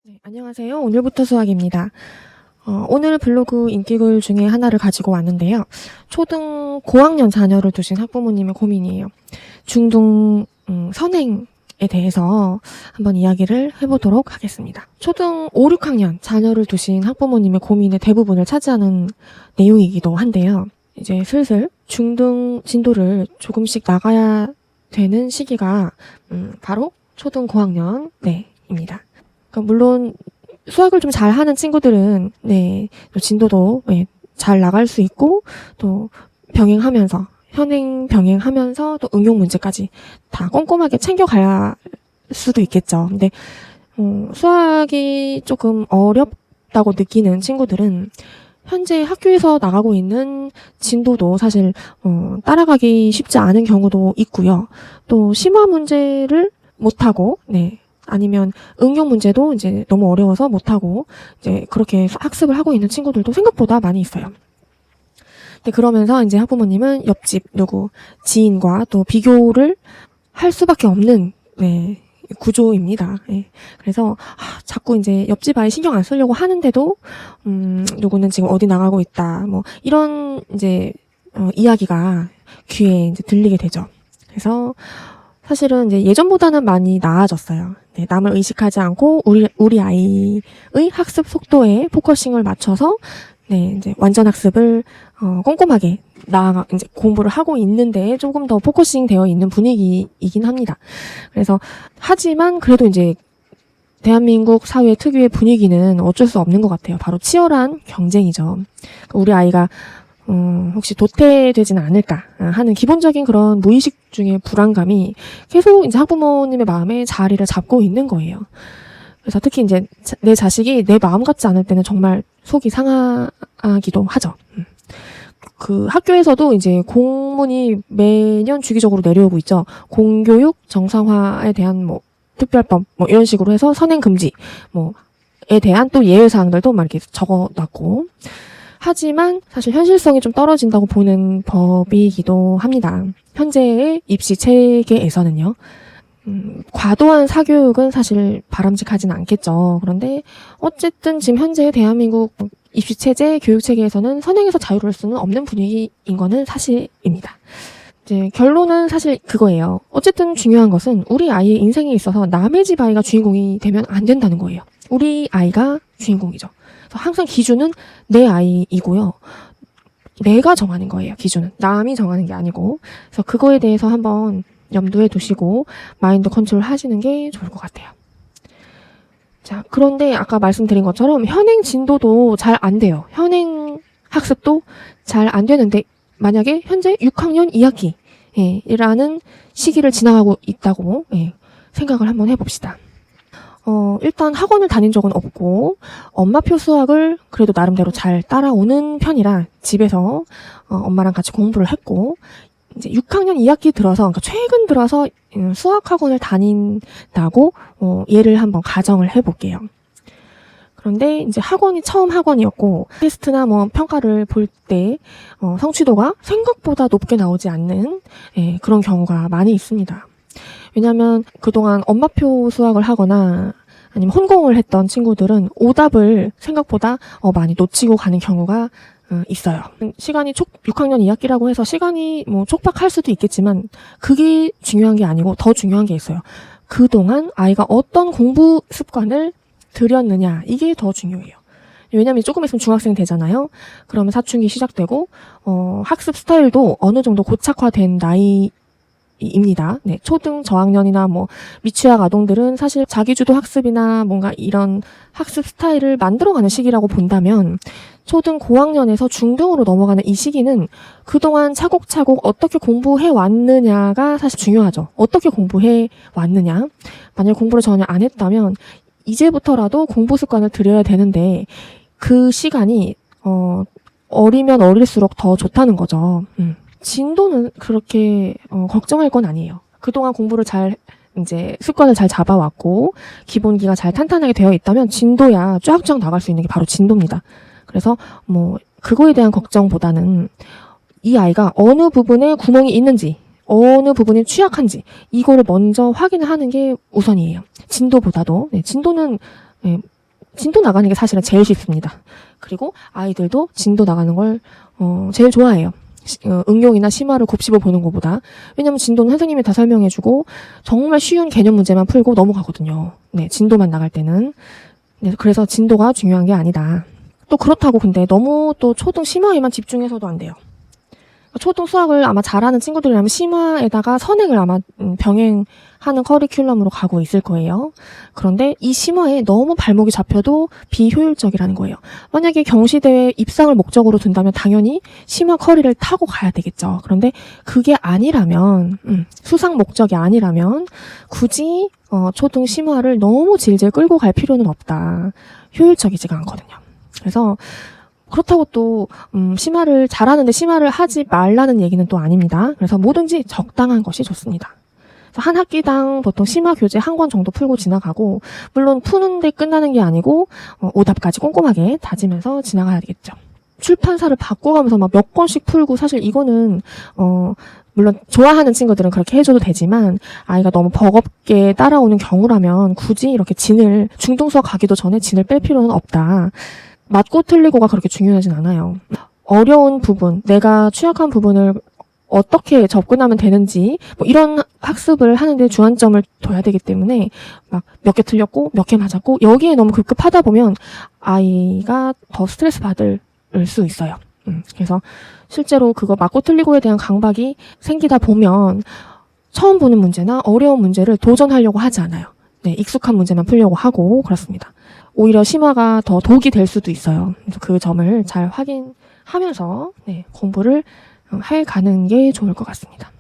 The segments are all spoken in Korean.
네, 안녕하세요. 오늘부터 수학입니다. 오늘 블로그 인기글 중에 하나를 가지고 왔는데요. 초등 고학년 자녀를 두신 학부모님의 고민이에요. 중등 선행에 대해서 한번 이야기를 해보도록 하겠습니다. 초등 5, 6학년 자녀를 두신 학부모님의 고민의 대부분을 차지하는 내용이기도 한데요. 이제 슬슬 중등 진도를 조금씩 나가야 되는 시기가 바로 초등 고학년 입니다. 그러니까 물론 수학을 좀 잘하는 친구들은 또 진도도 잘 나갈 수 있고 또 병행하면서 현행 병행하면서 또 응용 문제까지 다 꼼꼼하게 챙겨가야 수도 있겠죠. 근데 수학이 조금 어렵다고 느끼는 친구들은 현재 학교에서 나가고 있는 진도도 사실 따라가기 쉽지 않은 경우도 있고요. 또 심화 문제를 못하고 아니면 응용 문제도 이제 너무 어려워서 못하고 이제 그렇게 학습을 하고 있는 친구들도 생각보다 많이 있어요. 근데 그러면서 이제 학부모님은 옆집 누구 지인과 또 비교를 할 수밖에 없는 구조입니다. 그래서 자꾸 이제 옆집 아이 신경 안 쓰려고 하는데도 누구는 지금 어디 나가고 있다 뭐 이런 이제 이야기가 귀에 이제 들리게 되죠. 그래서 사실은 이제 예전보다는 많이 나아졌어요. 남을 의식하지 않고 우리 아이의 학습 속도에 포커싱을 맞춰서 이제 완전 학습을 꼼꼼하게 이제 공부를 하고 있는데 조금 더 포커싱 되어 있는 분위기이긴 합니다. 그래서 하지만 그래도 이제 대한민국 사회 특유의 분위기는 어쩔 수 없는 것 같아요. 바로 치열한 경쟁이죠. 우리 아이가 혹시 도태되지는 않을까 하는 기본적인 그런 무의식 중에 불안감이 계속 이제 학부모님의 마음에 자리를 잡고 있는 거예요. 그래서 특히 이제 내 자식이 내 마음 같지 않을 때는 정말 속이 상하기도 하죠. 그 학교에서도 이제 공문이 매년 주기적으로 내려오고 있죠. 공교육 정상화에 대한 뭐 특별법 뭐 이런 식으로 해서 선행 금지 뭐에 대한 또 예외 사항들도 막 이렇게 적어놨고. 하지만 사실 현실성이 좀 떨어진다고 보는 법이기도 합니다. 현재의 입시 체계에서는요. 과도한 사교육은 사실 바람직하진 않겠죠. 그런데 어쨌든 지금 현재의 대한민국 입시 체제, 교육 체계에서는 선행해서 자유로울 수는 없는 분위기인 거는 사실입니다. 이제 결론은 사실 그거예요. 어쨌든 중요한 것은 우리 아이의 인생에 있어서 남의 집 아이가 주인공이 되면 안 된다는 거예요. 우리 아이가 주인공이죠. 항상 기준은 내 아이이고요. 내가 정하는 거예요. 기준은. 남이 정하는 게 아니고. 그래서 그거에 대해서 한번 염두에 두시고 마인드 컨트롤 하시는 게 좋을 것 같아요. 자, 그런데 아까 말씀드린 것처럼 현행 진도도 잘 안 돼요. 현행 학습도 잘 안 되는데 만약에 현재 6학년 2학기라는 시기를 지나가고 있다고 생각을 한번 해봅시다. 일단 학원을 다닌 적은 없고 엄마표 수학을 그래도 나름대로 잘 따라오는 편이라 집에서 엄마랑 같이 공부를 했고 이제 6학년 2학기 들어서 그러니까 최근 들어서 수학 학원을 다닌다고 예를 한번 가정을 해볼게요. 그런데 이제 학원이 처음 학원이었고 테스트나 뭐 평가를 볼 때 성취도가 생각보다 높게 나오지 않는 그런 경우가 많이 있습니다. 왜냐하면 그동안 엄마표 수학을 하거나 아니면 혼공을 했던 친구들은 오답을 생각보다 많이 놓치고 가는 경우가 있어요. 시간이 6학년 2학기라고 해서 시간이 뭐 촉박할 수도 있겠지만 그게 중요한 게 아니고 더 중요한 게 있어요. 그동안 아이가 어떤 공부 습관을 들였느냐 이게 더 중요해요. 왜냐면 조금 있으면 중학생 되잖아요. 그러면 사춘기 시작되고 학습 스타일도 어느 정도 고착화된 나이입니다. 초등 저학년이나 뭐 미취학 아동들은 사실 자기주도 학습이나 뭔가 이런 학습 스타일을 만들어가는 시기라고 본다면 초등 고학년에서 중등으로 넘어가는 이 시기는 그동안 차곡차곡 어떻게 공부해 왔느냐가 사실 중요하죠. 어떻게 공부해 왔느냐. 만약에 공부를 전혀 안 했다면 이제부터라도 공부 습관을 들여야 되는데 그 시간이 어리면 어릴수록 더 좋다는 거죠. 진도는 그렇게 걱정할 건 아니에요. 그동안 공부를 이제 습관을 잘 잡아왔고 기본기가 잘 탄탄하게 되어 있다면 진도야 쫙쫙 나갈 수 있는 게 바로 진도입니다. 그래서 뭐 그거에 대한 걱정보다는 이 아이가 어느 부분에 구멍이 있는지 어느 부분이 취약한지 이거를 먼저 확인을 하는 게 우선이에요. 진도보다도. 진도는 진도 나가는 게 사실은 제일 쉽습니다. 그리고 아이들도 진도 나가는 걸 제일 좋아해요. 응용이나 심화를 곱씹어 보는 것보다. 왜냐면 진도는 선생님이 다 설명해주고 정말 쉬운 개념 문제만 풀고 넘어가거든요. 네, 진도만 나갈 때는. 네, 그래서 진도가 중요한 게 아니다. 또 그렇다고 근데 너무 또 초등 심화에만 집중해서도 안 돼요. 초등 수학을 아마 잘하는 친구들이라면 심화에다가 선행을 아마 병행하는 커리큘럼으로 가고 있을 거예요. 그런데 이 심화에 너무 발목이 잡혀도 비효율적이라는 거예요. 만약에 경시대회 입상을 목적으로 둔다면 당연히 심화 커리를 타고 가야 되겠죠. 그런데 그게 아니라면, 수상 목적이 아니라면 굳이 초등 심화를 너무 질질 끌고 갈 필요는 없다. 효율적이지가 않거든요. 그래서 그렇다고 또 심화를 잘하는데 심화를 하지 말라는 얘기는 또 아닙니다. 그래서 뭐든지 적당한 것이 좋습니다. 한 학기당 보통 심화 교재 한 권 정도 풀고 지나가고, 물론 푸는데 끝나는 게 아니고 오답까지 꼼꼼하게 다지면서 지나가야 되겠죠. 출판사를 바꿔가면서 막 몇 권씩 풀고, 사실 이거는 물론 좋아하는 친구들은 그렇게 해줘도 되지만 아이가 너무 버겁게 따라오는 경우라면 굳이 이렇게 중등수학 가기도 전에 진을 뺄 필요는 없다. 맞고 틀리고가 그렇게 중요하진 않아요. 어려운 부분, 내가 취약한 부분을 어떻게 접근하면 되는지 뭐 이런 학습을 하는데 주안점을 둬야 되기 때문에 막 몇 개 틀렸고 몇 개 맞았고 여기에 너무 급급하다 보면 아이가 더 스트레스 받을 수 있어요. 그래서 실제로 그거 맞고 틀리고에 대한 강박이 생기다 보면 처음 보는 문제나 어려운 문제를 도전하려고 하지 않아요. 네, 익숙한 문제만 풀려고 하고 그렇습니다. 오히려 심화가 더 독이 될 수도 있어요. 그래서 그 점을 잘 확인하면서 공부를 해가는 게 좋을 것 같습니다.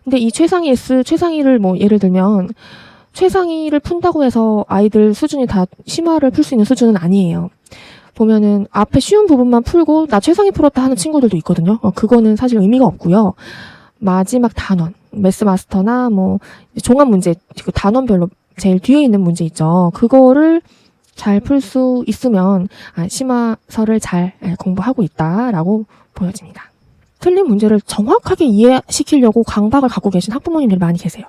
근데 이 최상위 S, 최상위를 뭐 예를 들면 최상위를 푼다고 해서 아이들 수준이 다 심화를 풀 수 있는 수준은 아니에요. 보면은 앞에 쉬운 부분만 풀고 나 최상위 풀었다 하는 친구들도 있거든요. 그거는 사실 의미가 없고요. 마지막 단원, 매스 마스터나 뭐 종합 문제, 그 단원별로 제일 뒤에 있는 문제 있죠. 그거를 잘 풀 수 있으면 심화서를 잘 공부하고 있다라고 보여집니다. 틀린 문제를 정확하게 이해시키려고 강박을 갖고 계신 학부모님들이 많이 계세요.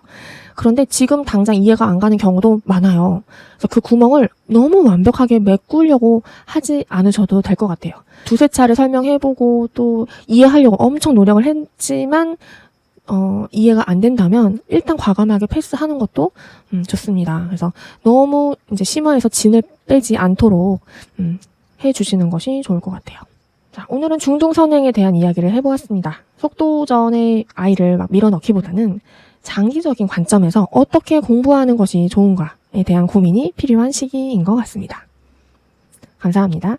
그런데 지금 당장 이해가 안 가는 경우도 많아요. 그래서 그 구멍을 너무 완벽하게 메꾸려고 하지 않으셔도 될 것 같아요. 두세 차례 설명해보고 또 이해하려고 엄청 노력을 했지만 이해가 안 된다면 일단 과감하게 패스하는 것도 좋습니다. 그래서 너무 이제 심화해서 진을 빼지 않도록 해주시는 것이 좋을 것 같아요. 자, 오늘은 중등 선행에 대한 이야기를 해보았습니다. 속도전의 아이를 막 밀어넣기보다는 장기적인 관점에서 어떻게 공부하는 것이 좋은가에 대한 고민이 필요한 시기인 것 같습니다. 감사합니다.